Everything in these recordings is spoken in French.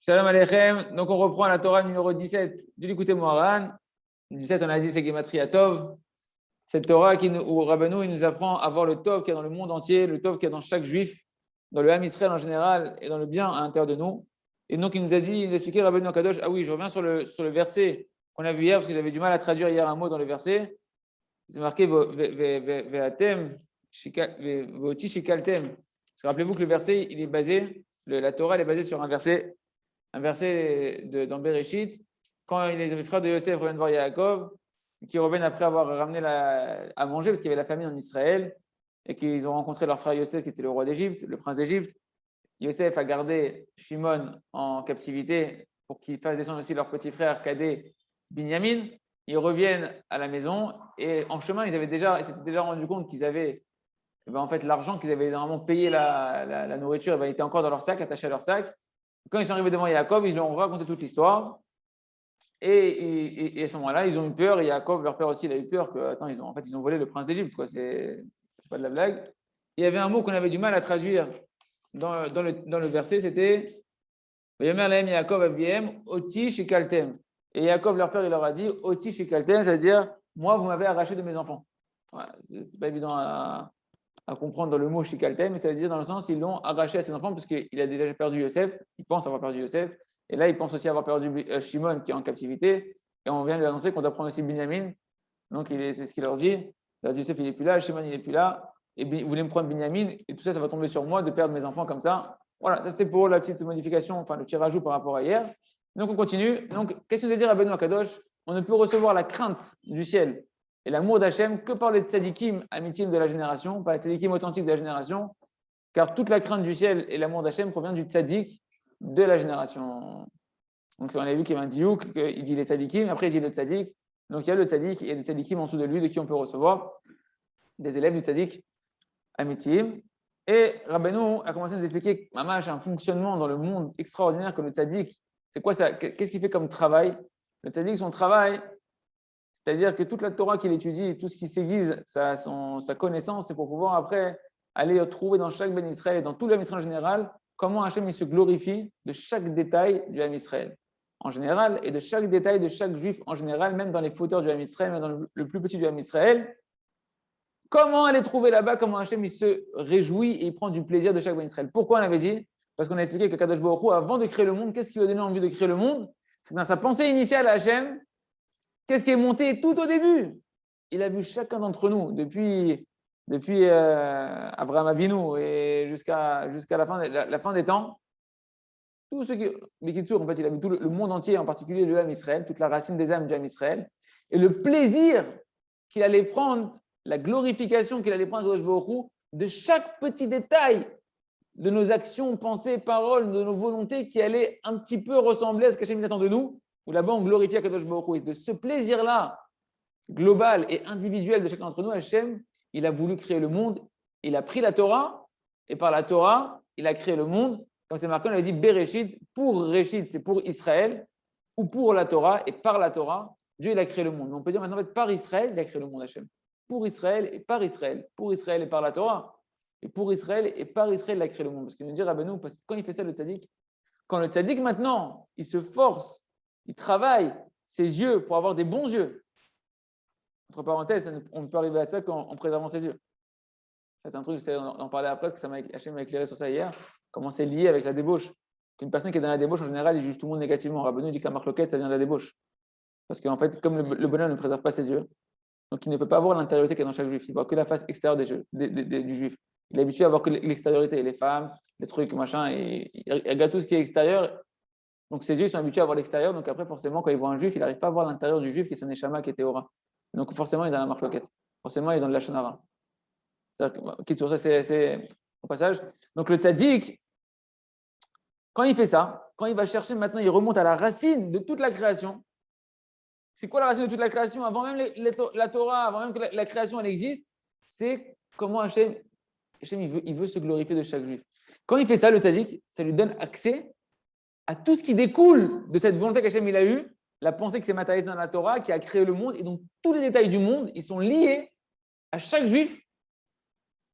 Shalom Aleichem. Donc, on reprend la Torah numéro 17 du Likutei Moharan. 17, on a dit, c'est Gematria Tov. Cette Torah où Rabbeinu il nous apprend à voir le Tov qu'il y a dans le monde entier, le Tov qu'il y a dans chaque juif, dans le Ham Israël en général et dans le bien à l'intérieur de nous. Et donc, il nous a dit, il nous a expliqué Rabbeinu Kadosh. Ah oui, je reviens sur le verset qu'on a vu hier parce que j'avais du mal à traduire hier un mot dans le verset. C'est marqué Ve'atem, Ve'oti shikaltem. Rappelez-vous que le verset, il est basé, la Torah elle est basée sur un verset dans Bereshit, quand les frères de Yosef reviennent voir Yaakov, qui reviennent après avoir ramené à manger, parce qu'il y avait la famine en Israël, et qu'ils ont rencontré leur frère Yosef, qui était le roi d'Égypte, le prince d'Égypte. Yosef a gardé Shimon en captivité pour qu'il fasse descendre aussi leur petit frère cadet Binyamin. Ils reviennent à la maison, et en chemin, ils s'étaient déjà rendu compte qu'ils avaient en fait, l'argent qu'ils avaient normalement payé la nourriture, il était encore dans leur sac, attaché à leur sac. Quand ils sont arrivés devant Yaakov, ils lui ont raconté toute l'histoire. Et à ce moment-là, ils ont eu peur. Et Yaakov, leur père aussi, il a eu peur ils ont volé le prince d'Égypte. C'est pas de la blague. Il y avait un mot qu'on avait du mal à traduire dans le verset, c'était Yomer lahem Yaakov aviem oti shikaltem. Et Yaakov, leur père, il leur a dit oti shikaltem, c'est-à-dire moi, vous m'avez arraché de mes enfants. Voilà, c'est pas évident à comprendre dans le mot shikaltem, mais ça veut dire dans le sens ils l'ont arraché à ses enfants parce qu'il a déjà perdu Yosef, il pense avoir perdu Yosef, et là il pense aussi avoir perdu Shimon qui est en captivité, et on vient de lui annoncer qu'on doit prendre aussi Binyamin, donc c'est ce qu'il leur dit, Yosef il n'est plus là, Shimon il n'est plus là, et vous voulez me prendre Binyamin, et tout ça, ça va tomber sur moi de perdre mes enfants comme ça. Voilà, ça c'était pour la petite modification, enfin le petit rajout par rapport à hier. Donc on continue. Donc qu'est-ce que veut dire à Benoît Kadosh? On ne peut recevoir la crainte du ciel et l'amour d'Hachem que par les tzadikim amitim de la génération, par les tzadikim authentiques de la génération, car toute la crainte du ciel et l'amour d'Hachem provient du tzadik de la génération. Donc on a vu qu'il y avait un diouk, il dit les tzadikim, après il dit le tzadik. Donc il y a le tzadik, il y a des tzadikim en dessous de lui, de qui on peut recevoir des élèves du tzadik amitim. Et Rabbeinu a commencé à nous expliquer un fonctionnement dans le monde extraordinaire que le tzadik. C'est quoi ça? Qu'est-ce qu'il fait comme travail? Le tzadik, son travail, c'est-à-dire que toute la Torah qu'il étudie, tout ce qui s'aiguise, sa connaissance, c'est pour pouvoir après aller trouver dans chaque Ben Israël et dans tout l'Am Israël en général, comment Hachem il se glorifie de chaque détail du Ham Israël en général et de chaque détail de chaque juif en général, même dans les fauteurs du Ham Israël, même dans le plus petit du Ham Israël. Comment aller trouver là-bas, comment Hachem il se réjouit et il prend du plaisir de chaque Ben Israël. Pourquoi on avait dit? Parce qu'on a expliqué que Kadosh Baruch Hu, avant de créer le monde, qu'est-ce qui lui a donné envie de créer le monde? C'est que dans sa pensée initiale à Hachem, qu'est-ce qui est monté tout au début? Il a vu chacun d'entre nous, depuis Abraham Avinu et jusqu'à la fin des temps. Tous ceux qui. Bekitsour, en fait, il a vu tout le monde entier, en particulier le Ham Israël, toute la racine des âmes du Ham Israël. Et le plaisir qu'il allait prendre, la glorification qu'il allait prendre de chaque petit détail de nos actions, pensées, paroles, de nos volontés qui allaient un petit peu ressembler à ce qu'Hachem attend de nous, où là-bas on glorifie Kadosh Baruch Hu. Et de ce plaisir-là, global et individuel de chacun d'entre nous, Hachem, il a voulu créer le monde, il a pris la Torah, et par la Torah, il a créé le monde. Comme c'est marqué, on avait dit Bereshit, pour Réchit, c'est pour Israël, ou pour la Torah, et par la Torah, Dieu il a créé le monde. Mais on peut dire maintenant, en fait, par Israël, il a créé le monde, Hachem. Pour Israël et par Israël. Pour Israël et par la Torah. Et pour Israël et par Israël, il a créé le monde. Parce qu'il nous dit, Rabbeinu, parce que quand il fait ça, le tzaddik, quand le tzaddik maintenant, il se force, il travaille ses yeux pour avoir des bons yeux. Entre parenthèses, on peut arriver à ça en préservant ses yeux. Ça, c'est un truc, j'essaie d'en parler après, parce que Hachem m'a éclairé sur ça hier. Comment c'est lié avec la débauche. Qu'une personne qui est dans la débauche, en général, il juge tout le monde négativement. Rabbeinu dit que la marloquette, ça vient de la débauche. Parce qu'en fait, comme le bonhomme ne préserve pas ses yeux, donc il ne peut pas voir l'intériorité qu'il y a dans chaque juif. Il voit que la face extérieure du juif. Il est habitué à voir que l'extériorité, les femmes, les trucs, machin, et il regarde tout ce qui est extérieur. Donc ses yeux sont habitués à voir l'extérieur. Donc après, forcément, quand il voit un juif, il n'arrive pas à voir l'intérieur du juif qui est son neshama, qui est Théora. Donc forcément, il est dans la marloquette. Forcément, il est dans le lachon hara. C'est au passage. Donc le tzaddik, quand il fait ça, quand il va chercher maintenant, il remonte à la racine de toute la création. C'est quoi la racine de toute la création? Avant même la Torah, avant même que la création elle existe, c'est comment Hachem il veut se glorifier de chaque juif. Quand il fait ça, le tzaddik, ça lui donne accès à tout ce qui découle de cette volonté qu'Hachem il a eue, la pensée qui s'est matérialisée dans la Torah, qui a créé le monde, et donc tous les détails du monde, ils sont liés à chaque juif,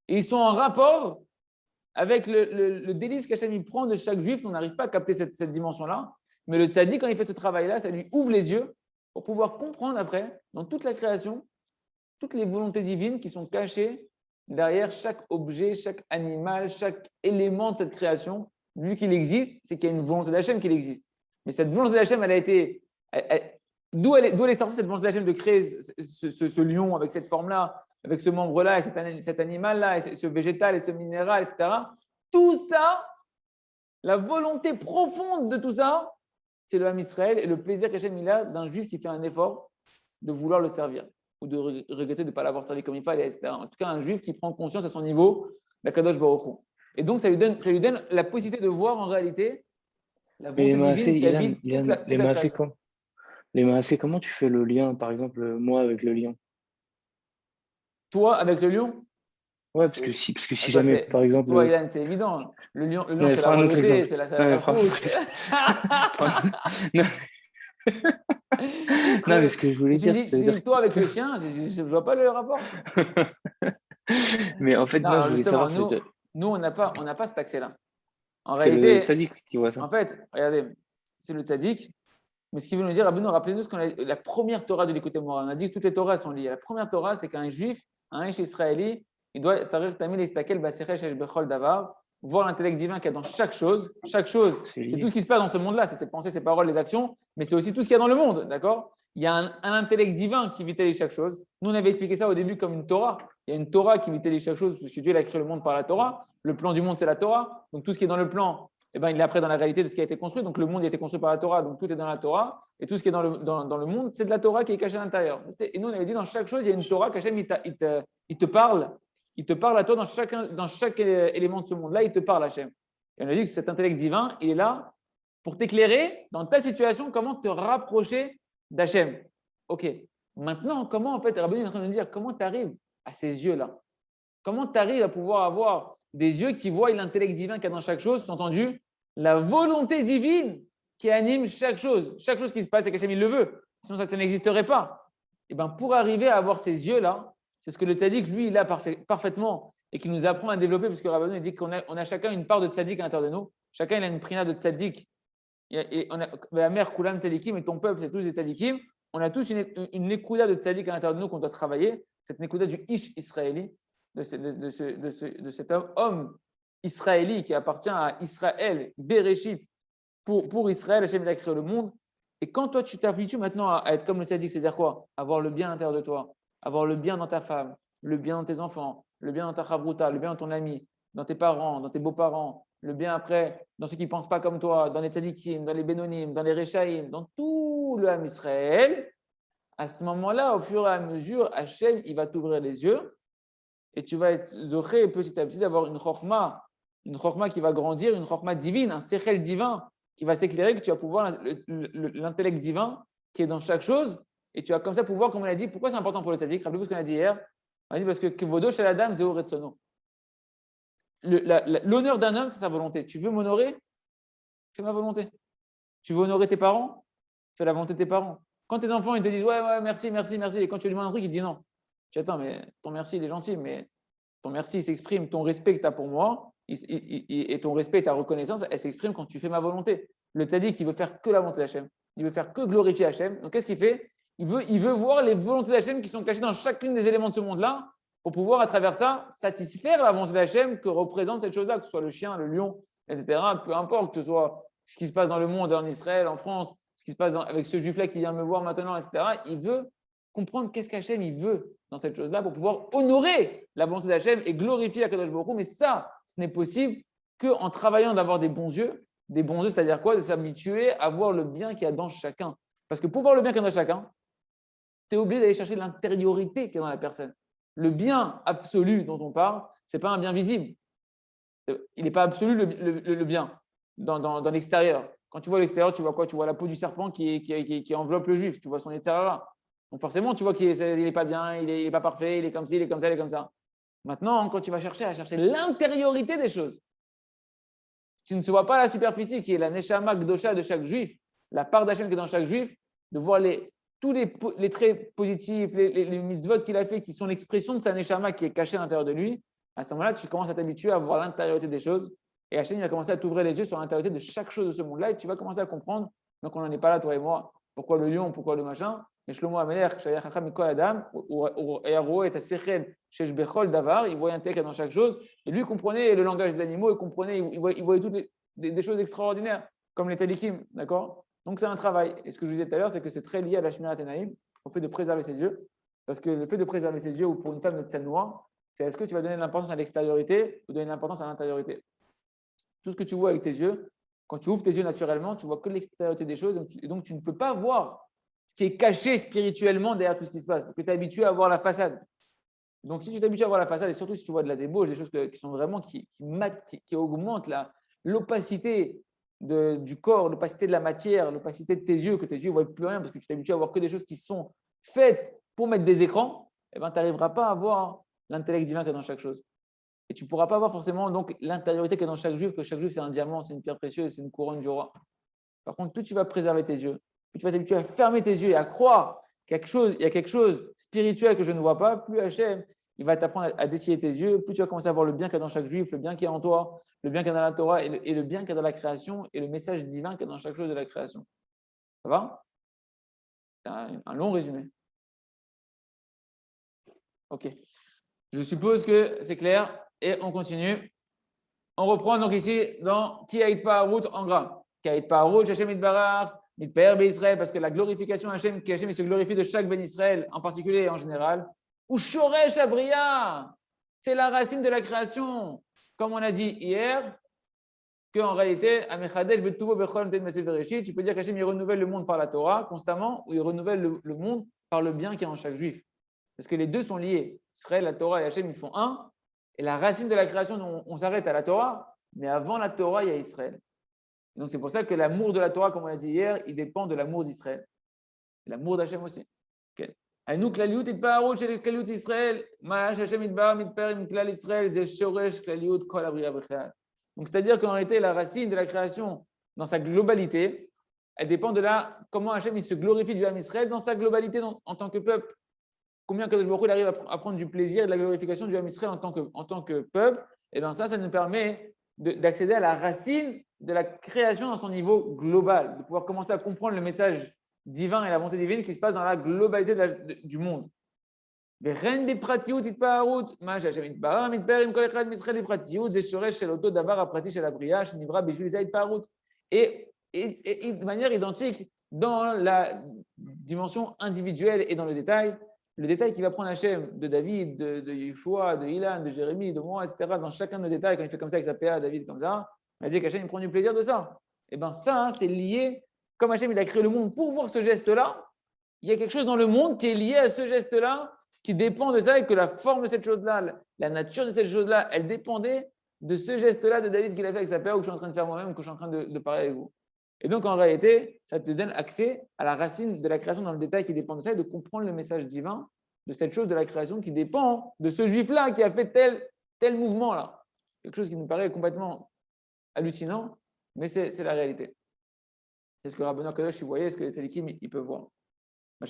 et ils sont en rapport avec le délice qu'Hachem il prend de chaque juif, on n'arrive pas à capter cette dimension-là. Mais le tzaddik, quand il fait ce travail-là, ça lui ouvre les yeux pour pouvoir comprendre après, dans toute la création, toutes les volontés divines qui sont cachées derrière chaque objet, chaque animal, chaque élément de cette création. Vu qu'il existe, c'est qu'il y a une volonté d'Hachem qu'il existe. Mais cette volonté d'Hachem, elle a été… D'où elle est sortie cette volonté d'Hachem de créer ce lion avec cette forme-là, avec ce membre-là, et cet animal-là, et ce végétal, et ce minéral, etc. Tout ça, la volonté profonde de tout ça, c'est le Ham Israël et le plaisir qu'Hachem il a d'un juif qui fait un effort de vouloir le servir ou de regretter de ne pas l'avoir servi comme il fallait, etc. En tout cas, un juif qui prend conscience à son niveau d'Akadosh Baruch Hu. Et donc, ça lui donne la possibilité de voir en réalité la Mais volonté divine qui habite toute la création. Les maasés, comment tu fais le lien, par exemple, moi avec le lion? Toi, avec le lion? Ouais, parce que si Ça, jamais, par exemple. toi, Ilan, c'est évident. Le lion Non, c'est la un autre royauté, exemple. c'est la frousse. Non, non, mais ce que je voulais Si tu dire, me dis toi avec le chien, je ne vois pas le rapport. Mais en fait, Non, non, alors je voulais justement, savoir, nous on n'a pas cet accès-là. En c'est le réalité, tzaddik qui voit ça. en fait, regardez, c'est le tzaddik. Mais ce qu'il veut nous dire, rappelez-nous la première Torah de l'écouter Moral. On a dit que toutes les Torahs sont liées. La première Torah, c'est qu'un juif, un Ish israéli, il doit savoir tamil istakel baseresh esh bechol davar, voir l'intellect divin qu'il y a dans chaque chose. Chaque chose, c'est tout ce qui se passe dans ce monde-là, c'est ses pensées, ses paroles, les actions, mais c'est aussi tout ce qu'il y a dans le monde, d'accord? Il y a un intellect divin qui vitalise chaque chose. Nous, on avait expliqué ça au début comme une Torah. Il y a une Torah qui vitalise chaque chose, parce que Dieu a créé le monde par la Torah. Le plan du monde, c'est la Torah. Donc tout ce qui est dans le plan, eh ben, il est après dans la réalité de ce qui a été construit. Donc le monde a été construit par la Torah, donc tout est dans la Torah. Et tout ce qui est dans le monde, c'est de la Torah qui est cachée à l'intérieur. Et nous, on avait dit dans chaque chose, il y a une Torah qu'Hachem, il te parle. Il te parle à toi dans chaque élément de ce monde-là, il te parle, Hachem. Et on a dit que cet intellect divin, il est là pour t'éclairer dans ta situation, comment te rapprocher d'Hachem. Ok. Maintenant, comment, en fait, Rabbi est en train de nous dire, comment tu arrives à ces yeux-là? Comment tu arrives à pouvoir avoir des yeux qui voient l'intellect divin qu'il y a dans chaque chose, sous-entendu, la volonté divine qui anime chaque chose. Chaque chose qui se passe, c'est qu'Hachem il le veut. Sinon, ça n'existerait pas. Et ben, pour arriver à avoir ces yeux-là, c'est ce que le tzaddik, lui, il a parfaitement et qui nous apprend à développer, parce que Rabbanon dit qu'on a chacun une part de tzaddik à l'intérieur de nous. Chacun, il a une prina de tzaddik. Et on a la mère Kulam tzaddikim et ton peuple, c'est tous des tzaddikim. On a tous une nekouda de tzaddik à l'intérieur de nous qu'on doit travailler. Cette nekouda du ish israéli, de cet homme israéli qui appartient à Israël, Bereshit, pour Israël, Hachem il a créé le monde. Et quand toi, tu t'habitues maintenant à être comme le tzaddik, c'est-à-dire quoi? Avoir le bien à l'intérieur de toi, avoir le bien dans ta femme, le bien dans tes enfants, le bien dans ta chavruta, le bien dans ton ami, dans tes parents, dans tes beaux-parents, le bien après dans ceux qui ne pensent pas comme toi, dans les tzaddikim, dans les bénonim, dans les rechaïm, dans tout le Ham Israël. À ce moment-là, au fur et à mesure, Hachem, il va t'ouvrir les yeux et tu vas être zoché petit à petit d'avoir une chorma qui va grandir, une chorma divine, un sechel divin qui va s'éclairer, que tu vas pouvoir l'intellect divin qui est dans chaque chose, et tu vas comme ça pouvoir, comme on a dit, pourquoi c'est important pour le tzaddik? Rappelez-vous ce qu'on a dit hier. On a dit parce que kevodo shel adam zeu retzono. L'honneur d'un homme, c'est sa volonté. Tu veux m'honorer? Fais ma volonté. Tu veux honorer tes parents? Fais la volonté de tes parents. Quand tes enfants ils te disent ouais, merci, et quand tu lui demandes un truc, il te dit non. Tu attends, mais ton merci, il est gentil, mais ton merci, il s'exprime, ton respect que tu as pour moi, et ton respect et ta reconnaissance, elle s'exprime quand tu fais ma volonté. Le tzaddik, il veut faire que la volonté d'Hachem. Il veut faire que glorifier Hachem. Donc, qu'est-ce qu'il fait? Il veut voir les volontés d'Hachem qui sont cachées dans chacune des éléments de ce monde-là pour pouvoir, à travers ça, satisfaire la volonté d'Hachem que représente cette chose-là, que ce soit le chien, le lion, etc. Peu importe, que ce soit ce qui se passe dans le monde, en Israël, en France, ce qui se passe avec ce juif-là qui vient me voir maintenant, etc. Il veut comprendre qu'est-ce qu'Hachem il veut dans cette chose-là pour pouvoir honorer la volonté d'Hachem et glorifier Akadosh Baruch Hu. Mais ça, ce n'est possible qu'en travaillant d'avoir des bons yeux. Des bons yeux, c'est-à-dire quoi? De s'habituer à voir le bien qu'il y a dans chacun. Parce que pour voir le bien qu'il y a dans chacun, tu es obligé d'aller chercher l'intériorité qu'il y a dans la personne. Le bien absolu dont on parle, ce n'est pas un bien visible. Il n'est pas absolu le bien dans l'extérieur. Quand tu vois l'extérieur, tu vois quoi? Tu vois la peau du serpent qui enveloppe le juif. Tu vois son extérieur. Donc forcément, tu vois qu'il n'est pas bien, il n'est pas parfait, il est comme ci, il est comme ça, il est comme ça. Maintenant, quand tu vas chercher l'intériorité des choses, tu ne vois pas la superficie qui est la neshama gdosha de chaque juif, la part d'Hachem qui est dans chaque juif, de voir tous les traits positifs, les mitzvot qu'il a fait, qui sont l'expression de sa neshama qui est cachée à l'intérieur de lui. À ce moment-là, tu commences à t'habituer à voir l'intériorité des choses. Et Hachem, il va commencer à t'ouvrir les yeux sur l'intériorité de chaque chose de ce monde-là. Et tu vas commencer à comprendre. Donc, on n'en est pas là, toi et moi. Pourquoi le lion, pourquoi le machin. Mais Shlomo Amelech, Shaya Chacham Mikol Adam, Eyaro et Tasechel, Shesh Bechol Davar, il voyait un texte dans chaque chose. Et lui comprenait le langage des animaux, il voyait toutes des choses extraordinaires, comme les tzadikim, d'accord? Donc, c'est un travail. Et ce que je vous disais tout à l'heure, c'est que c'est très lié à la Shmirat Enaim, au fait de préserver ses yeux. Parce que le fait de préserver ses yeux, ou pour une femme de tsel noir, c'est est-ce que tu vas donner l'importance à l'extériorité ou donner l'importance à l'intériorité. Tout ce que tu vois avec tes yeux, quand tu ouvres tes yeux naturellement, tu vois que l'extériorité des choses, et donc tu ne peux pas voir ce qui est caché spirituellement derrière tout ce qui se passe, parce que tu es habitué à voir la façade. Donc si tu t'habitues à voir la façade, et surtout si tu vois de la débauche, des choses qui sont vraiment qui augmentent l'opacité du corps, l'opacité de la matière, l'opacité de tes yeux, que tes yeux ne voient plus rien, parce que tu t'habitues à voir que des choses qui sont faites pour mettre des écrans, eh ben, tu n'arriveras pas à voir l'intellect divin qu'il y a dans chaque chose. Et tu ne pourras pas voir forcément donc l'intériorité qu'il y a dans chaque juif, que chaque juif c'est un diamant, c'est une pierre précieuse, c'est une couronne du roi. Par contre, plus tu vas préserver tes yeux, plus tu vas t'habituer à fermer tes yeux et à croire qu'il y a quelque chose spirituel que je ne vois pas, plus Hachem, il va t'apprendre à dessiller tes yeux, plus tu vas commencer à voir le bien qu'il y a dans chaque juif, le bien qui est en toi, le bien qu'il y a dans la Torah et le bien qu'il y a dans la création et le message divin qu'il y a dans chaque chose de la création. Ça va? C'est un long résumé. Ok. Je suppose que c'est clair et on continue. On reprend donc ici dans Ki Haït Paharut en gras. Ki Haït Paharut, Hachem Itbarach, Mitpaer Israël, parce que la glorification Hachem, Hachem se glorifie de chaque Ben Israël, en particulier et en général. Ou Shoresh Abriya, c'est la racine de la création. Comme on a dit hier, qu'en réalité, Amechadesh Betuvo Bechol Ted Mesel Bereshit, tu peux dire qu'Hachem il renouvelle le monde par la Torah constamment, ou il renouvelle le monde par le bien qui est en chaque juif. Parce que les deux sont liés. Israël, la Torah et Hachem, ils font un. Et la racine de la création, on s'arrête à la Torah, mais avant la Torah, il y a Israël. Et donc c'est pour ça que l'amour de la Torah, comme on l'a dit hier, il dépend de l'amour d'Israël. L'amour d'Hachem aussi. Aïnou klaliut itbaharut shel klaliut Israël, ma'ash Hachem itbar mitper im klal Israël, ze shoresh klaliut kol abriya b'chayat. Donc c'est-à-dire qu'en réalité, la racine de la création, dans sa globalité, elle dépend de comment Hachem il se glorifie du Ham Israël dans sa globalité en tant que peuple. Combien Kadosh Baruch Hu il arrive à prendre du plaisir et de la glorification du Ham Israël en tant que peuple, et bien ça nous permet d'accéder à la racine de la création dans son niveau global, de pouvoir commencer à comprendre le message divin et la volonté divine qui se passe dans la globalité du monde. Et de manière identique, dans la dimension individuelle et dans le détail qui va prendre Hachem de David, de Yeshua, de Ilan, de Jérémie, de moi, etc., dans chacun de nos détails, quand il fait comme ça avec sa PA, David comme ça, on va dire qu'Hachem il prend du plaisir de ça. Et bien ça, c'est lié, comme Hachem il a créé le monde pour voir ce geste-là, il y a quelque chose dans le monde qui est lié à ce geste-là, qui dépend de ça, et que la forme de cette chose-là, la nature de cette chose-là, elle dépendait de ce geste-là de David qu'il a fait avec sa PA, ou que je suis en train de faire moi-même, ou que je suis en train de parler avec vous. Et donc, en réalité, ça te donne accès à la racine de la création dans le détail qui dépend de ça et de comprendre le message divin de cette chose de la création qui dépend de ce juif-là qui a fait tel mouvement-là. C'est quelque chose qui nous paraît complètement hallucinant, mais c'est la réalité. C'est ce que Rabbeinu Kadosh, il voyait, ce que les tzadikim, ils peuvent voir. Vous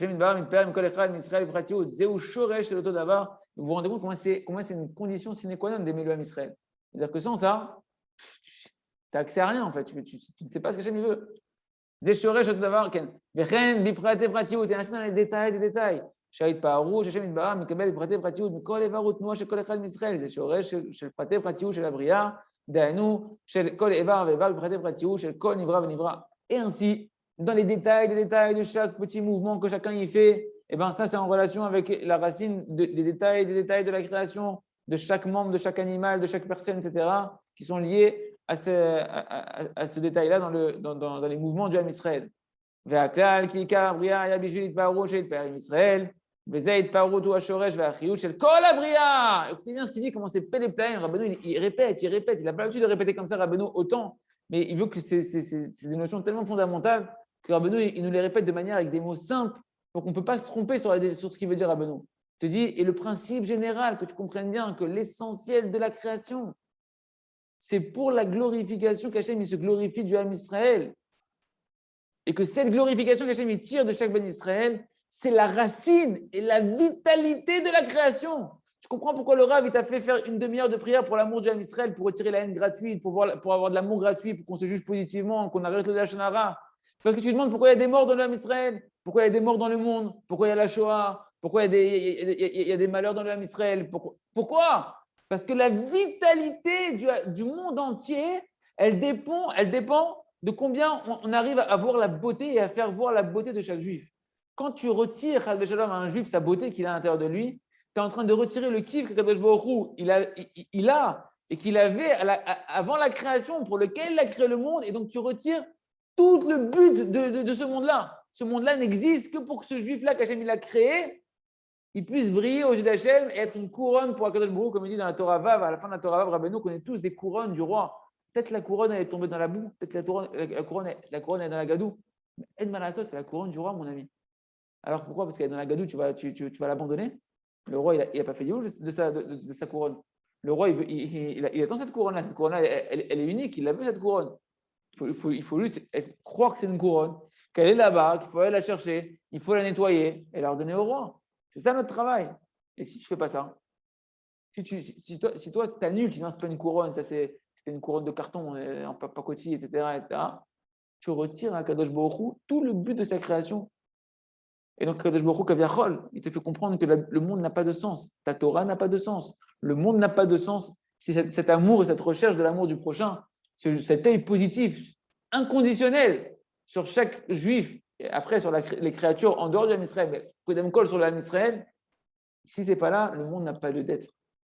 vous rendez compte comment c'est une condition sine qua non d'aimer le Ham Israël. C'est-à-dire que sans ça, tu n'as accès à rien en fait, tu ne sais pas ce que Hachem veut. Zeshoresh Davar, Vechen, Biprate Pratiot, tu es ainsi dans les détails des détails. Shahid Paharut, Hachem Itbarach, Mikabel Biprate Pratiot, Mikol Evarut Noah, Shekol Echad Misraël, Zeshoresh, Shel Prate Pratiot, Shel Abriya, Daenu, Shel Kol Evar, Vevar, Biprate Pratiot, Shel Kol Nivra, Venivra. Et ainsi, dans les détails de chaque petit mouvement que chacun y fait, et ben ça c'est en relation avec la racine des détails de la création, de chaque membre, de chaque animal, de chaque personne, etc., qui sont liés à ce détail-là dans les mouvements du Ham Israël. Ve'aklal ki ikar abriya ya bishvil itpaharu shel itpaharim Israël, ve'zeh itpaharut hu hashoresh ve'achiyut shel kol abriya. Écoutez bien ce qu'il dit, comment c'est Péléplaïm. Rabbeinu, il répète, il n'a pas l'habitude de répéter comme ça, Rabbeinu, autant, mais il veut que c'est des notions tellement fondamentales que Rabbeinu, il nous les répète de manière avec des mots simples, pour qu'on ne peut pas se tromper sur ce qu'il veut dire Rabbeinu. Il te dit, et le principe général, que tu comprennes bien, que l'essentiel de la création, c'est pour la glorification qu'Hachem il se glorifie du Ham Israël. Et que cette glorification qu'Hachem il tire de chaque Ben Israël, c'est la racine et la vitalité de la création. Je comprends pourquoi le Rav, il t'a fait faire une demi-heure de prière pour l'amour du Ham Israël, pour retirer la haine gratuite, pour avoir de l'amour gratuit, pour qu'on se juge positivement, qu'on arrête le Lachon Hara. Parce que tu te demandes pourquoi il y a des morts dans le Ham Israël, pourquoi il y a des morts dans le monde, pourquoi il y a la Shoah, pourquoi il y a des malheurs dans le Ham Israël. Pourquoi? Parce que la vitalité du monde entier, elle dépend de combien on arrive à voir la beauté et à faire voir la beauté de chaque juif. Quand tu retires à un juif sa beauté qu'il a à l'intérieur de lui, tu es en train de retirer le kiff que Kadosh Baruch Hu, il a et qu'il avait avant la création, pour lequel il a créé le monde, et donc tu retires tout le but de ce monde-là. Ce monde-là n'existe que pour que ce juif-là qu'Hachem il a créé, il puisse briller aux yeux d'Hachem et être une couronne pour Akadosh Baruch Hu, comme il dit dans la Torah Vav. À la fin de la Torah Vav, Rabbeinu connaît tous des couronnes du roi. Peut-être la couronne elle est tombée dans la boue, peut-être la couronne est dans la gadoue. Mais Ed Malasot, c'est la couronne du roi, mon ami. Alors pourquoi? Parce qu'elle est dans la gadoue, tu vas l'abandonner? Le roi, il n'a pas fait du de sa couronne. Le roi, il attend cette couronne-là. Cette couronne-là, elle est unique, il a vu cette couronne. Il faut juste croire que c'est une couronne, qu'elle est là-bas, qu'il faut aller la chercher, il faut la nettoyer et la redonner au roi. C'est ça notre travail. Et si tu ne fais pas ça, si toi, tu annules, tu dis non, ce n'est pas une couronne, c'était une couronne de carton, en pacotille, etc., tu retires à Kadosh Baruch Hu tout le but de sa création. Et donc, Kadosh Baruch Hu, Kaviachol, il te fait comprendre que le monde n'a pas de sens. Ta Torah n'a pas de sens. Le monde n'a pas de sens. Si cet amour et cette recherche de l'amour du prochain, cet œil positif, inconditionnel sur chaque juif, et après sur les créatures en dehors de l'Israël, mais Kodem Kol sur l'Israël, si ce n'est pas là, le monde n'a pas lieu d'être.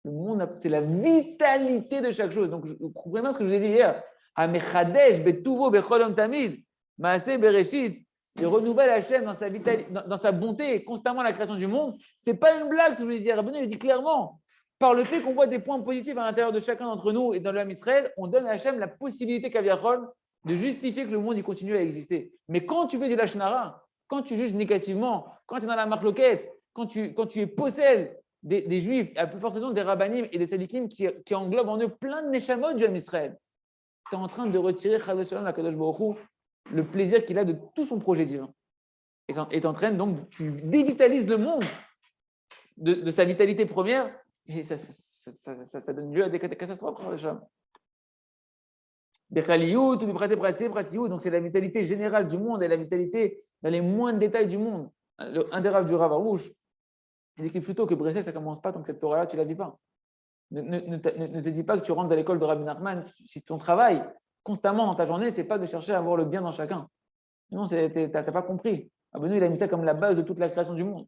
Le monde, c'est la vitalité de chaque chose. Donc, comprenez bien ce que je vous ai dit hier. Hamechadesh betuvo becholom tamid, maaseh bereshit. Il renouvelle Hachem dans sa vitalité, dans sa bonté, constamment la création du monde. Ce n'est pas une blague, ce que je voulais dire. Rabbeinu il dit clairement, par le fait qu'on voit des points positifs à l'intérieur de chacun d'entre nous et dans l'âme Israël, on donne à Hachem la possibilité Kaviachol de justifier que le monde il continue à exister. Mais quand tu fais du Lachon Hara, quand tu juges négativement, quand tu es dans la marloquette, quand tu es possède des juifs, à plus forte raison des rabbanim et des tzadikim qui englobent en eux plein de neshamot du Ham Israël, tu es en train de retirer Chas Shalom la Kadosh Baruch Hu le plaisir qu'il a de tout son projet divin. Et tu entraînes donc, tu dévitalises le monde de sa vitalité première, et ça donne lieu à des catastrophes. Donc c'est la vitalité générale du monde et la vitalité dans les moindres détails du monde. Un des raves du Rav Arouche, il dit plutôt que Bresel, ça ne commence pas tant que cette Torah-là, tu ne la vis pas. Ne te dis pas que tu rentres dans l'école de Rabbi Nachman si ton travail constamment dans ta journée, ce n'est pas de chercher à avoir le bien dans chacun. Non, tu n'as pas compris. Rabbeinu, il a mis ça comme la base de toute la création du monde.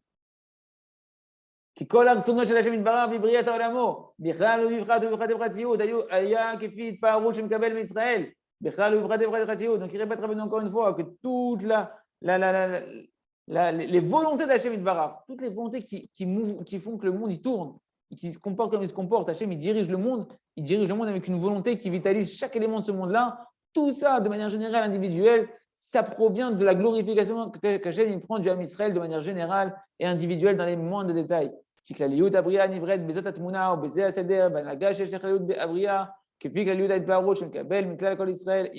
Qui colle à son shel Hashem yitbarach v'briat ha'olamo, bichlal u'bifrat devratiot, d'ailleurs, aya kefit parut shemkabel m'Israël, bichlal u'bifrat devratiot. Donc il répète Rabbeinu encore une fois que toutes les volontés d'Hashem yitbarach, toutes les volontés qui font que le monde il tourne, qui se comporte comme il se comporte, Hachem, il dirige le monde avec une volonté qui vitalise chaque élément de ce monde-là. Tout ça, de manière générale, individuelle, ça provient de la glorification qu'Hachem il prend du Ham Israël de manière générale et individuelle dans les moindres détails. Il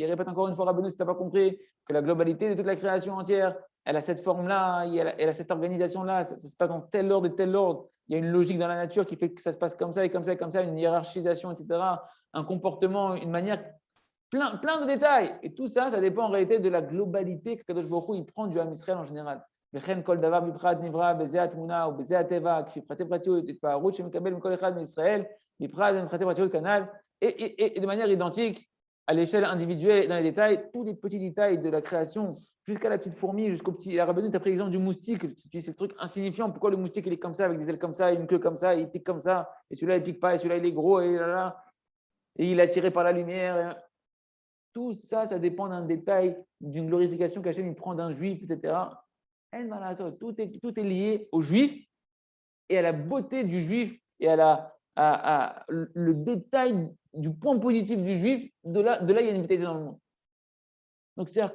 répète encore une fois, Rabbeinu, si tu n'as pas compris, que la globalité de toute la création entière, elle a cette forme-là, elle a cette organisation-là, ça se passe dans tel ordre et tel ordre. Il y a une logique dans la nature qui fait que ça se passe comme ça et comme ça et comme ça, une hiérarchisation, etc., un comportement, une manière, plein de détails. Et tout ça, ça dépend en réalité de la globalité que Kadosh Baruch Hu il prend du Ham Israël en général. Et de manière identique, à l'échelle individuelle et dans les détails, tous les petits détails de la création, jusqu'à la petite fourmi, jusqu'au petit. Rabbeinu, tu as pris l'exemple du moustique, c'est le truc insignifiant. Pourquoi le moustique il est comme ça, avec des ailes comme ça, une queue comme ça, il pique comme ça, et celui-là il pique pas, et celui-là il est gros, et et il est attiré par la lumière. Tout ça, ça dépend d'un détail, d'une glorification qu'Hachem il prend d'un juif, etc. Tout est lié au juif et à la beauté du juif et à le détail du point positif du juif. De là, il y a une vitalité dans le monde. Donc, c'est-à-dire,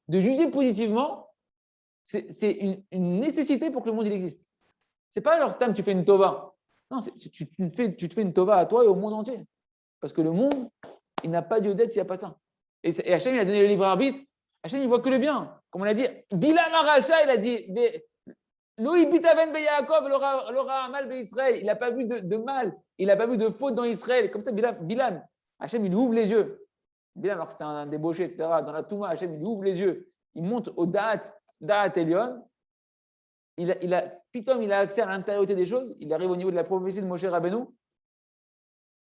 de juger positivement, c'est une nécessité pour que le monde il existe. Ce n'est pas alors, Stam, tu fais une tova. Non, tu te fais une tova à toi et au monde entier. Parce que le monde, il n'a pas Dieu d'être s'il n'y a pas ça. Et Hachem, il a donné le libre arbitre. Hachem, il ne voit que le bien. Comme on l'a dit, Bilam Aracha, il a dit Louis Bitaven Yaakov l'aura mal d'Israël. Il n'a pas vu de mal. Il n'a pas vu de faute dans Israël. Comme ça, Bilam, Hachem, il ouvre les yeux. Bilam, alors que c'était un débauché, etc. Dans la Touma, Hachem, il ouvre les yeux. Il monte au Da'at Elion. Pitom, il a accès à l'intériorité des choses. Il arrive au niveau de la prophétie de Moshe Rabbeinu.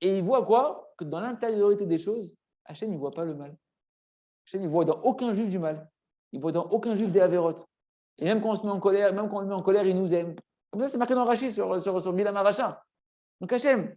Et il voit quoi? Que dans l'intériorité des choses, Hachem, il ne voit pas le mal. Hachem, il ne voit dans aucun juif du mal. Il ne voit dans aucun juif des avérotes. Et même quand on se met en colère, même quand on le met en colère, il nous aime. Comme ça, c'est marqué dans Rashi sur Bilam Aracha. Donc Hachem,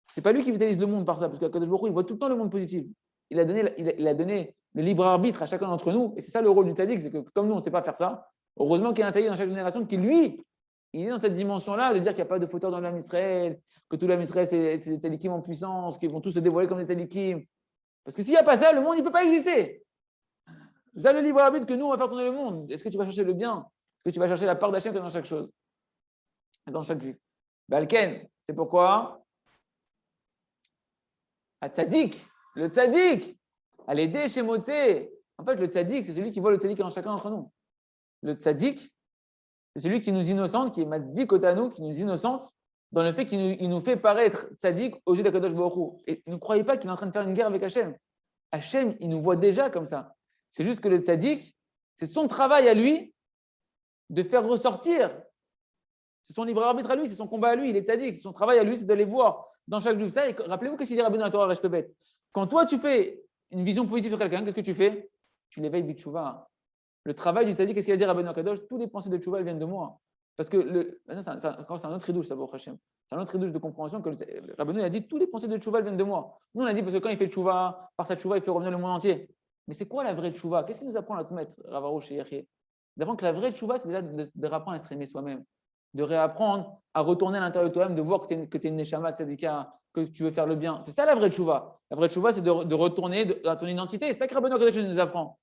c'est pas lui qui vitalise le monde par ça, parce qu'Akadosh Baruch Hu, il voit tout le temps le monde positif. Il a donné le libre arbitre à chacun d'entre nous, et c'est ça le rôle du tzaddik, c'est que comme nous, on ne sait pas faire ça, heureusement qu'il y a un tzaddik dans chaque génération qui, lui, il est dans cette dimension-là de dire qu'il n'y a pas de fauteur dans l'âme Israël, que tout l'âme Israël, c'est des tzaddikim en puissance, qu'ils vont tous se dévoiler comme des tzaddikim. Parce que s'il n'y a pas ça, le monde, il ne peut pas exister. C'est ça le libre arbitre que nous, on va faire tourner le monde. Est-ce que tu vas chercher le bien? Est-ce que tu vas chercher la part d'Hachem dans chaque chose? Dans chaque juif. Balken, c'est pourquoi à tzaddik, le tzaddik, à l'aider chez Motse. En fait, le tzaddik, c'est celui qui voit le tzaddik en chacun d'entre nous. Le tzaddik, c'est celui qui nous innocente, qui est matzdik otanu, qui nous innocente dans le fait qu'il nous fait paraître tzaddik aux yeux d'Akadosh Baruch Hu. Et ne croyez pas qu'il est en train de faire une guerre avec Hachem. Hachem, il nous voit déjà comme ça. C'est juste que le tzaddik, c'est son travail à lui de faire ressortir. C'est son libre arbitre à lui, c'est son combat à lui, il est tzaddik. Son travail à lui, c'est d'aller voir dans chaque juif. Ça, et rappelez-vous qu'est-ce qu'il dit Rabbeinu dans la Torah Reshpebet. Quand toi, tu fais une vision positive sur quelqu'un, qu'est-ce que tu fais? Tu l'éveilles bitchouva. Le travail du tzaddik, qu'est-ce qu'il a dit Rabbeinu Akadosh? Tous les pensées de tchouva, elles viennent de moi. Parce que c'est un autre ridouche, ça, Baruch Hashem. C'est un autre ridouche de compréhension que le Rabbeinu a dit tous les pensées de tchouva, elles viennent de moi. Nous, on a dit parce que quand il fait tchouva, par sa tchouva, il fait revenir le monde entier. Mais c'est quoi la vraie tchouva? Qu'est-ce qu'il nous apprend la Toumet, Ravarouche et Yahé? Il nous apprend que la vraie tchouva, c'est déjà de réapprendre à se aimer soi-même, de réapprendre à retourner à l'intérieur de toi-même, de voir que tu es une neshama tzadika, que tu veux faire le bien. C'est ça la vraie tchouva. La vraie tchouva, c'est de retourner à ton identité. C'est ça que Rabbeinu Akadosh nous apprend.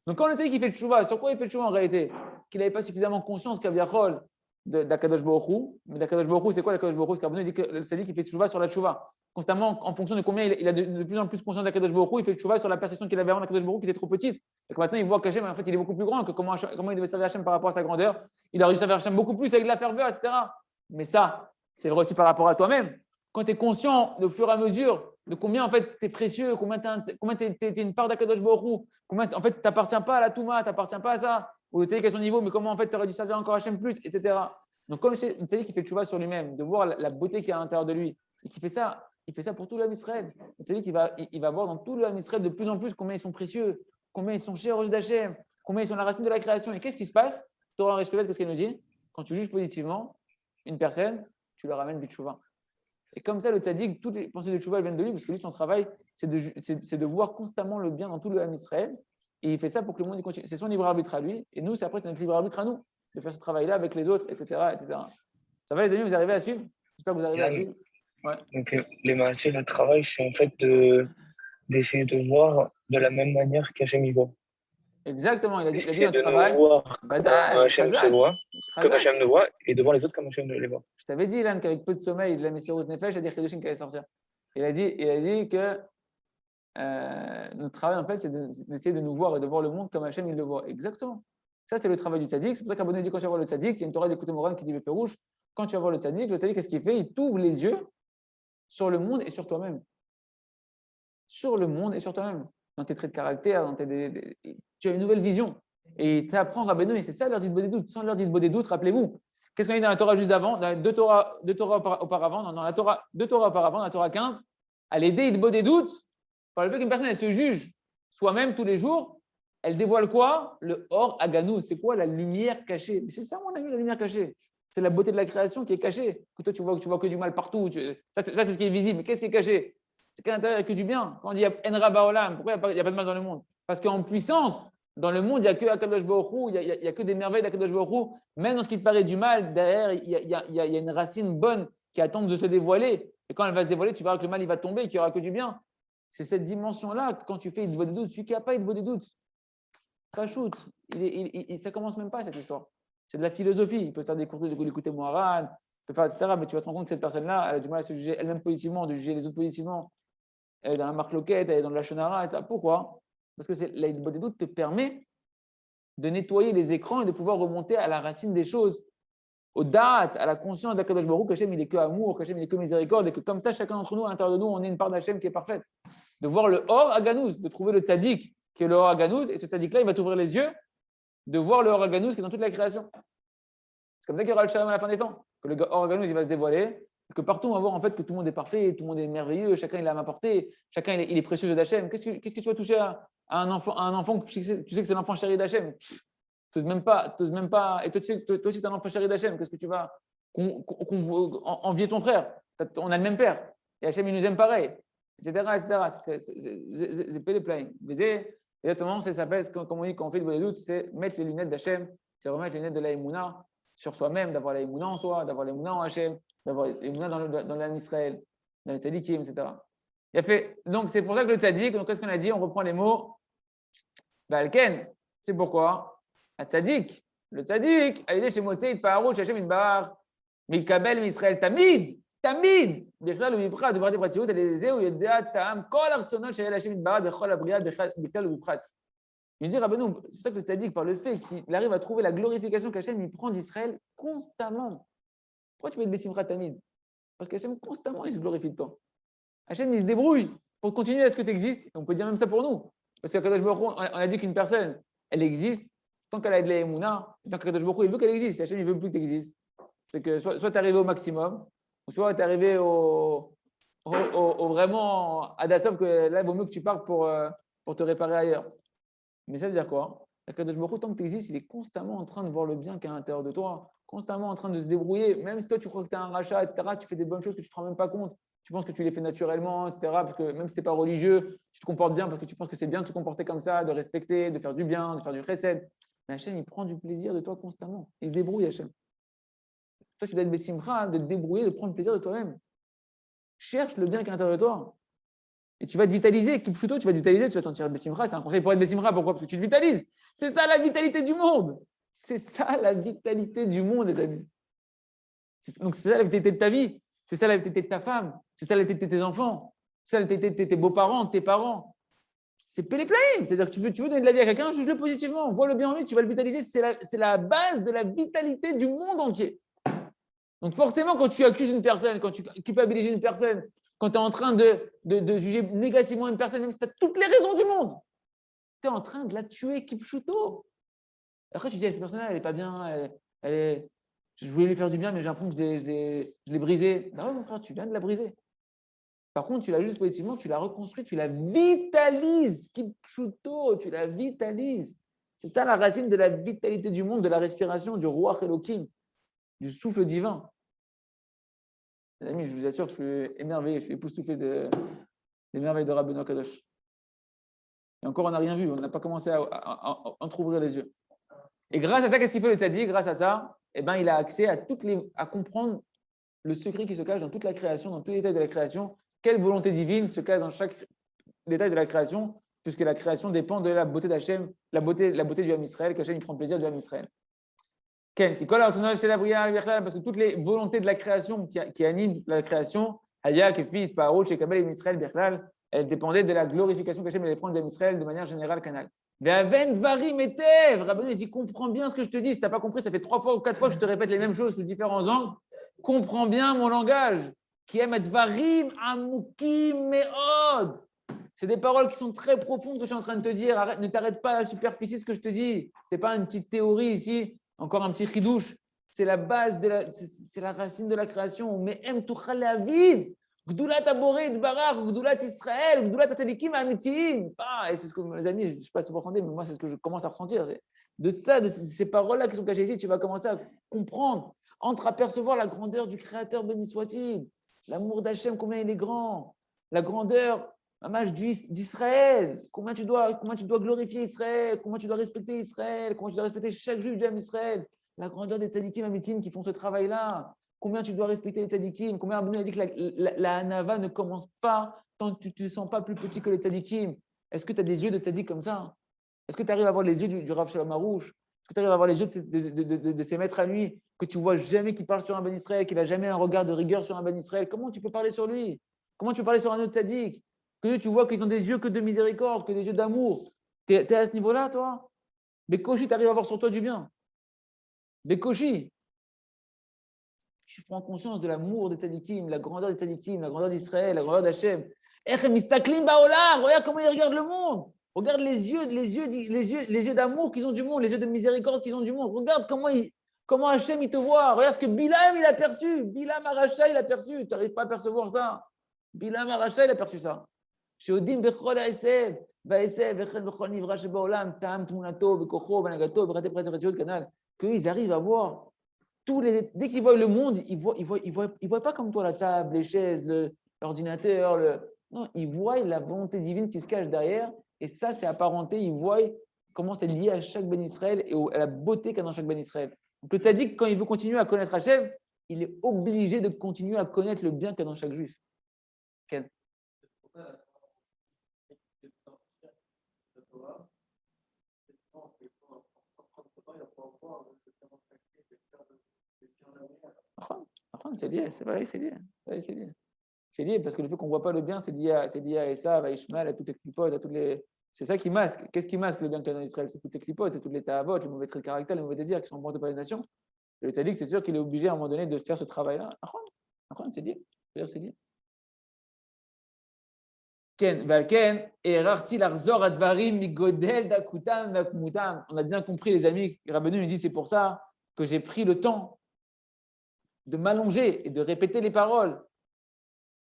Donc quand le tzaddik fait le tchouva, sur quoi il fait le tchouva en réalité? Qu'il n'avait pas suffisamment conscience qu'Aviachol d'Akadosh Baruch Hu. Mais d'Akadosh Baruch Hu, c'est quoi l'Akadosh Baruch Hu? Rabbeinu dit que le tzaddik fait le tchouva sur la tchouva. Constamment, en fonction de combien il a de plus en plus conscience d'Akadosh Baruch Hu, il fait le tchouva sur la perception qu'il avait avant d'Akadosh Baruch Hu qui était trop petite. Et que maintenant il voit qu'Hachem, en fait, il est beaucoup plus grand, que comment il devait servir Hachem par rapport à sa grandeur. Il a réussi à servir Hachem beaucoup plus avec de la ferveur, etc. Mais ça, c'est vrai aussi par rapport à toi-même. Quand tu es conscient au fur et à mesure de combien en fait tu es précieux, combien tu es une part d'Akadosh Baruch Hu, combien en fait tu n'appartiens pas à la Touma, tu n'appartiens pas à ça, ou le tzaddik à son niveau, mais comment en fait tu aurais dû servir encore Hachem plus, etc. Donc comme le tzaddik qui fait le tchouva sur lui-même, de voir la beauté qu'il y a à l'intérieur de lui, et qui fait ça, il fait ça pour tout l'âme Israël. Le tzaddik il va voir dans tout l'âme Israël de plus en plus combien ils sont précieux, combien ils sont chers aux yeux d'Hachem, combien ils sont la racine de la création. Et qu'est-ce qui se passe? Torah Reshpebet, qu'est-ce qu'elle nous dit? Quand tu juges positivement une personne, tu le ramènes bitchouva. Et comme ça, le tzaddik, toutes les pensées de tchouva viennent de lui, parce que lui, son travail, c'est de voir constamment le bien dans tout le Ham Israël. Et il fait ça pour que le monde continue. C'est son libre arbitre à lui. Et nous, c'est notre libre arbitre à nous, de faire ce travail-là avec les autres, etc., etc. Ça va, les amis, vous arrivez à suivre? J'espère que vous arrivez à suivre. Ouais. Donc, les maasés, le travail, c'est en fait d'essayer de voir de la même manière qu'Hachem y voit. Exactement, il a dit Essayer notre de travail. nous voir comme Hachem se voit, comme Hachem nous voit, et de voir les autres comme Hachem les voit. Je t'avais dit, Ilan, qu'avec peu de sommeil, de la Messirut Nefesh, il y a des Kedushin qui allaient sortir. Il a dit que notre travail, en fait, c'est d'essayer de nous voir et de voir le monde comme Hachem il le voit. Exactement. Ça, c'est le travail du tzaddik. C'est pour ça qu'Abonné dit quand tu vas voir le tzaddik, il y a une Torah d'écouter Moran qui dit le Pérouche. Quand tu vas voir le tzaddik, qu'est-ce qu'il fait? Il t'ouvre les yeux sur le monde et sur toi-même. Sur le monde et sur toi-même. Dans tes traits de caractère, tu as une nouvelle vision. Et il t'apprend Rabbeinu, et c'est ça leur dit de des doutes. Sans leur dit de doutes, rappelez-vous. Qu'est-ce qu'on a dit dans la Torah juste avant? Dans deux Torah auparavant, dans la Torah, deux Torah auparavant, dans la Torah 15, à l'aider des doutes, par le fait qu'une personne elle se juge soi-même tous les jours, elle dévoile quoi? Le Or Aganou. C'est quoi la lumière cachée? Mais c'est ça, mon ami, la lumière cachée. C'est la beauté de la création qui est cachée. Que toi, tu vois que du mal partout. Ça, c'est ce qui est visible. Mais qu'est-ce qui est caché? C'est qu'à l'intérieur, il n'y a que du bien. Quand on dit Enra Baolam, pourquoi il n'y a pas de mal dans le monde? Parce qu'en puissance, dans le monde, il n'y a que Akadosh Baruch Hu, il n'y a que des merveilles d'Akadosh Baruch Hu. Même dans ce qui te paraît du mal, derrière, il y a une racine bonne qui attend de se dévoiler. Et quand elle va se dévoiler, tu verras que le mal il va tomber et qu'il n'y aura que du bien. C'est cette dimension-là que quand tu fais une voix des doutes, celui qui n'a pas une voix des doutes, ça shoot. Ça ne commence même pas cette histoire. C'est de la philosophie. Il peut faire des cours d'écouter Moharan, etc. Mais tu vas te rendre compte que cette personne-là, elle a du mal à se juger elle-même positivement, de juger les autres positivement. Elle est dans la marque loquette, elle est dans la shonara, et ça. Pourquoi? Parce que la voix des doutes te permet de nettoyer les écrans et de pouvoir remonter à la racine des choses, au date, à la conscience d'Akadosh Baruch Hu, qu'Hachem il est que amour, qu'Hachem il est que miséricorde, et que comme ça, chacun d'entre nous, à l'intérieur de nous, on est une part d'Hachem qui est parfaite. De voir le Or Aganouz, de trouver le tzaddik qui est le Or Aganouz, et ce tzaddik-là, il va t'ouvrir les yeux, de voir le Or Aganouz qui est dans toute la création. C'est comme ça qu'il y aura le Shalom à la fin des temps, que le Or Aganouz, il va se dévoiler, que partout, on va voir en fait que tout le monde est parfait, tout le monde est merveilleux, chacun il a à ma portée, chacun il est précieux d'Hachem. Qu'est-ce que tu vas toucher à un enfant que tu sais que c'est l'enfant chéri d'Hachem? Tu n'oses même pas, et toi, toi aussi, tu es un enfant chéri d'Hachem. Qu'est-ce que tu vas envier ton frère? On a le même père, et Hachem, il nous aime pareil, etc. C'est péléplain. Exactement, ça s'appelle, comme on dit quand on fait de doute, c'est mettre les lunettes d'Hachem, c'est remettre les lunettes de l'Aïmouna sur soi-même, d'avoir l'Aïmouna en soi, d'avoir l'Aïmouna en Hachem, d'avoir l'Aïmouna dans l'âme Israël, dans les tzadikim, etc. Il a fait, donc, c'est pour ça que le tzadik, donc qu'est-ce qu'on a dit? On reprend les mots. Balken, c'est pourquoi? Tzadik, le tzadik, a aidé chez Motseïd, Paharouch, Hachem, Idbar, Mikabel, Israël, Tamid, בכלל ובפרט, ובפרט בפרטיות, על ידי זה הוא יודע טעם כל הרצונות שהיה להשם יתברך בכל הבריאה בכלל ובפרט. Il dit Rabbeinu, c'est pour ça que le tzaddik, par le fait qu'il arrive à trouver la glorification qu'Hachem il prend d'Israël constamment. Pourquoi tu veux être Bessimra Tamid? Parce qu'Hachem constamment il se glorifie de toi. Hachem il se débrouille pour continuer à ce que tu existes. Et on peut dire même ça pour nous. Parce qu'Akadosh Baruch Hu, on a dit qu'une personne, elle existe tant qu'elle a de l'Emouna, tant qu'Akadosh Baruch Hu, il veut qu'elle existe. Hachem il veut plus que tu existes. C'est que soit tu es arrivé au maximum, ou soit tu es arrivé au vraiment à Dassov, que là il vaut mieux que tu partes pour te réparer ailleurs. Mais ça veut dire quoi? Akadosh Baruch Hu, tant que tu existes, il est constamment en train de voir le bien qu'il y a à l'intérieur de toi, constamment en train de se débrouiller. Même si toi tu crois que tu es un rachat, etc., tu fais des bonnes choses que tu ne te rends même pas compte. Tu penses que tu les fais naturellement, etc. Parce que même si tu n'es pas religieux, tu te comportes bien parce que tu penses que c'est bien de se comporter comme ça, de respecter, de faire du bien, de faire du chesed. Mais Hachem, il prend du plaisir de toi constamment. Il se débrouille, Hachem. Toi, tu dois être Bessimcha, de te débrouiller, de prendre plaisir de toi-même. Cherche le bien qui est à l'intérieur de toi. Et tu vas te vitaliser. Kipchuto, tu vas te vitaliser, tu vas te sentir Bessimcha. C'est un conseil pour être Bessimcha. Pourquoi? Parce que tu te vitalises. C'est ça la vitalité du monde. C'est ça la vitalité du monde, les amis. Donc, c'est ça la vitalité de ta vie. C'est ça la vitalité de ta femme. C'est ça la vitalité de tes enfants. C'est ça la vitalité de tes beaux-parents, de tes parents. C'est péléplain. C'est-à-dire que tu veux donner de la vie à quelqu'un, juge-le positivement. Vois le bien en lui, tu vas le vitaliser. C'est la base de la vitalité du monde entier. Donc, forcément, quand tu accuses une personne, quand tu culpabilises une personne, quand tu es en train de juger négativement une personne, même si tu as toutes les raisons du monde, tu es en train de la tuer, Kipchuto. Après, tu dis, cette personne-là, elle n'est pas bien, je voulais lui faire du bien, mais j'ai l'impression que je l'ai brisée. Non, mon frère, tu viens de la briser. Par contre, tu la juges positivement, tu la reconstruis, tu la vitalises, Kipchuto, tu la vitalises. C'est ça la racine de la vitalité du monde, de la respiration, du Ruach Elohim, du souffle divin. Les amis, je vous assure que je suis émerveillé, je suis époustouflé des merveilles de Rabbeinu Kadosh. Et encore, on n'a rien vu, on n'a pas commencé à entrouvrir les yeux. Et grâce à ça, qu'est-ce qu'il fait le tzaddik? Grâce à ça, eh ben, il a accès à comprendre le secret qui se cache dans toute la création, dans tous les détails de la création. Quelle volonté divine se cache dans chaque détail de la création, puisque la création dépend de la beauté d'Hachem, la beauté du Ham Israël, qu'Hachem prend plaisir du Ham Israël. Parce que toutes les volontés de la création qui animent la création, elles dépendaient de la glorification qu'Hachem allait prendre d'Am Israël de manière générale, canal. Rabbeinu dit, comprends bien ce que je te dis. Si tu n'as pas compris, ça fait 3 fois ou 4 fois que je te répète les mêmes choses sous différents angles. Comprends bien mon langage. C'est des paroles qui sont très profondes que je suis en train de te dire. Arrête, ne t'arrête pas à la superficie ce que je te dis. Ce n'est pas une petite théorie ici, encore un petit chidouche. C'est la base, c'est la racine de la création. Mais aime tuchal lavid. Gdulat Aborid Barak, Gdulat Israël, Gdulat Atelikim Amitim. Et c'est ce que, mes amis, je ne sais pas si vous entendez, mais moi, c'est ce que je commence à ressentir. De ces paroles-là qui sont cachées ici, tu vas commencer à comprendre, entreapercevoir la grandeur du Créateur, béni soit-il. L'amour d'Hachem, combien il est grand. La grandeur, l'image d'Israël. Combien tu dois glorifier Israël, comment tu dois respecter Israël, comment tu dois respecter chaque juif d'Am Israël. La grandeur des tzadikim amitim qui font ce travail-là. Combien tu dois respecter les tzadikim? Combien Rabbeinu a dit que la hanava ne commence pas tant que tu ne te sens pas plus petit que les tzadikim? Est-ce que tu as des yeux de tzadik comme ça? Est-ce que tu arrives à avoir les yeux du Rav Shalom Harouche? Est-ce que tu arrives à avoir les yeux de ses maîtres à lui, que tu vois jamais qu'il parle sur un Ben Israël, qu'il n'a jamais un regard de rigueur sur un Ben Israël? Comment tu peux parler sur lui? Comment tu peux parler sur un autre tzadik? Que tu vois qu'ils ont des yeux que de miséricorde, que des yeux d'amour. Tu es à ce niveau-là, toi? Bekoshi, tu arrives à voir sur toi du bien. Bekoshi. Tu prends conscience de l'amour des tzadikim, la grandeur des tzadikim, la grandeur d'Israël, la grandeur d'Hachem. Regarde comment ils regardent le monde. Regarde les yeux d'amour qu'ils ont du monde, les yeux de miséricorde qu'ils ont du monde. Regarde comment Hachem il te voit. Regarde ce que Bilam il a perçu. Bilam Aracha il a perçu. Tu n'arrives pas à percevoir ça. Bilam Aracha il a perçu ça. Sheodim bechol ha'esev, va'esev vechel bechol nivra shebaolam, ta'am tmunato, vekocho, vanagato, berate prate prate canal. Qu'ils arrivent à voir. Dès qu'ils voient le monde, ils ne voient pas comme toi la table, les chaises, l'ordinateur. Non, ils voient la volonté divine qui se cache derrière. Et ça, c'est apparenté. Ils voient comment c'est lié à chaque Ben Israël et à la beauté qu'il y a dans chaque Ben Israël. Donc le tzaddik, quand il veut continuer à connaître Hachem, il est obligé de continuer à connaître le bien qu'il y a dans chaque juif. Ken. C'est lié, c'est vrai, c'est lié. C'est lié parce que le fait qu'on ne voit pas le bien, c'est lié à Esav, à Ishmael, à toutes les clipotes, c'est ça qui masque. Qu'est-ce qui masque le bien qu'il y a dans Israël? C'est toutes les clipotes, c'est toutes les ta'avot, les mauvais traits de caractère, les mauvais désirs qui sont portés par les nations. Le tzaddik, c'est sûr qu'il est obligé à un moment donné de faire ce travail-là. C'est lié. C'est lié. Ken, Valken, Erarti Larzor Advarim, Migodel, Dakutam, Nakmutam. On a bien compris, les amis, Rabbeinu nous dit c'est pour ça que j'ai pris le temps de m'allonger et de répéter les paroles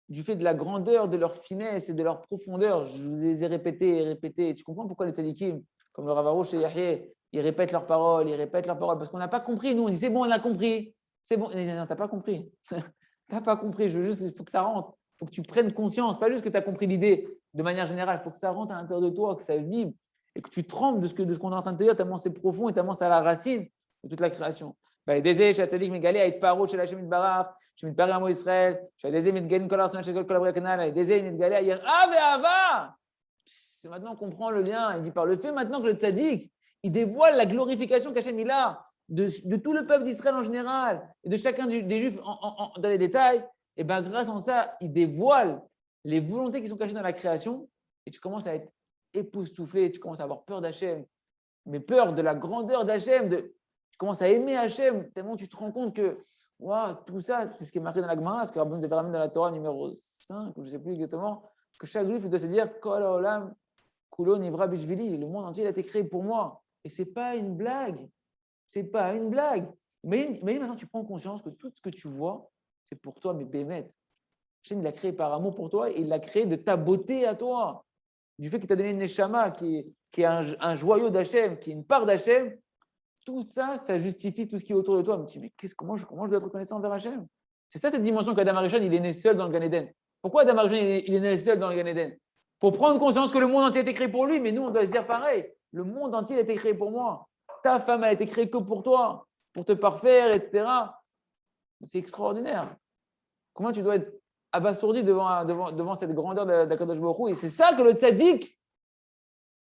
du fait de la grandeur de leur finesse et de leur profondeur. Je vous les ai répétées et répétées. Tu comprends pourquoi les tzadikim, comme le Rav Arush et Yahya, ils répètent leurs paroles, parce qu'on n'a pas compris. Nous, on dit c'est bon, on a compris. C'est bon. Non, t'as pas compris. T'as pas compris. Je veux juste, il faut que ça rentre. Il faut que tu prennes conscience. Pas juste que tu as compris l'idée de manière générale. Il faut que ça rentre à l'intérieur de toi, que ça vibre et que tu trembles de ce qu'on est en train de te dire, tellement c'est profond et tellement c'est à la racine de toute la création. Désir, שהצדיק מגלה ההתפארות של השם יתברך, שמתפאר עמו ישראל, שהדזיר מתגלה כל הרצון של כל הבריאה כנ"ל, דזיר נתגלה היראה ואהבה. C'est maintenant qu'on comprend le lien. Il dit par le fait maintenant que le tzaddik, il dévoile la glorification qu'Hachem il a de tout le peuple d'Israël en général et de chacun des juifs dans les détails, et bien grâce à ça, il dévoile les volontés qui sont cachées dans la création et tu commences à être époustouflé, tu commences à avoir peur d'Hachem, mais peur de la grandeur d'Hachem, tu commences à aimer Hachem, tellement tu te rends compte que wow, tout ça, c'est ce qui est marqué dans la Gemara, ce que Rabbi nous avait ramené dans la Torah numéro 5, ou je ne sais plus exactement, que chaque juif doit se dire Kol haolam kulo nivra bishvili, le monde entier a été créé pour moi. Et ce n'est pas une blague. C'est pas une blague. Imagine maintenant, tu prends conscience que tout ce que tu vois, c'est pour toi, mais bémet. Hachem, il l'a créé par amour pour toi et il l'a créé de ta beauté à toi. Du fait qu'il t'a donné une neshama qui est un joyau d'Hachem, qui est une part d'Hachem. Tout ça, ça justifie tout ce qui est autour de toi. Je me dis, mais comment je dois être reconnaissant envers Hachem? C'est ça cette dimension qu'Adam Arishon, il est né seul dans le Gan Eden. Pourquoi Adam Arishon, il est né seul dans le Gan Eden? Pour prendre conscience que le monde entier a été créé pour lui, mais nous, on doit se dire pareil. Le monde entier a été créé pour moi. Ta femme a été créée que pour toi, pour te parfaire, etc. C'est extraordinaire. Comment tu dois être abasourdi devant cette grandeur d'Akadosh Baruch Hu? Et c'est ça que le tzaddik,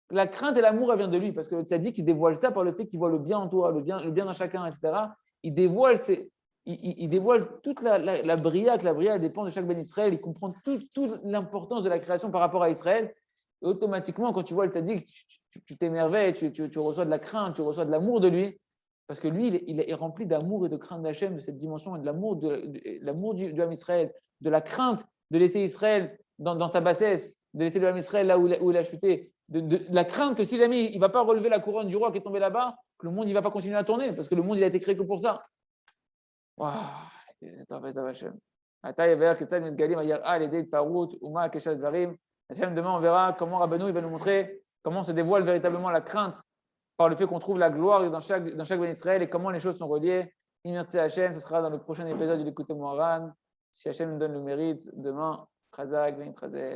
la crainte et l'amour, elle vient de lui, parce que le tzaddik, il dévoile ça par le fait qu'il voit le bien en toi, le bien dans chacun, etc. Il dévoile toute la bria, que la bria dépend de chaque Ben Israël. Il comprend toute l'importance de la création par rapport à Israël. Et automatiquement, quand tu vois le tzaddik, tu t'émerveilles, tu reçois de la crainte, tu reçois de l'amour de lui, parce que lui, il est rempli d'amour et de crainte d'Hachem, de cette dimension, et de l'amour du Ham Israël, de la crainte de laisser Israël dans sa bassesse, de laisser le Ham Israël là où il a chuté. De la crainte que si jamais il ne va pas relever la couronne du roi qui est tombé là-bas, que le monde ne va pas continuer à tourner, parce que le monde il a été créé que pour ça. Demain, on verra comment Rabbeinu il va nous montrer comment se dévoile véritablement la crainte par le fait qu'on trouve la gloire dans chaque Ben Israël et comment les choses sont reliées. Merci Hachem, ce sera dans le prochain épisode de l'écoute Moharan. Si Hachem nous donne le mérite, demain, Chazak, Chazak.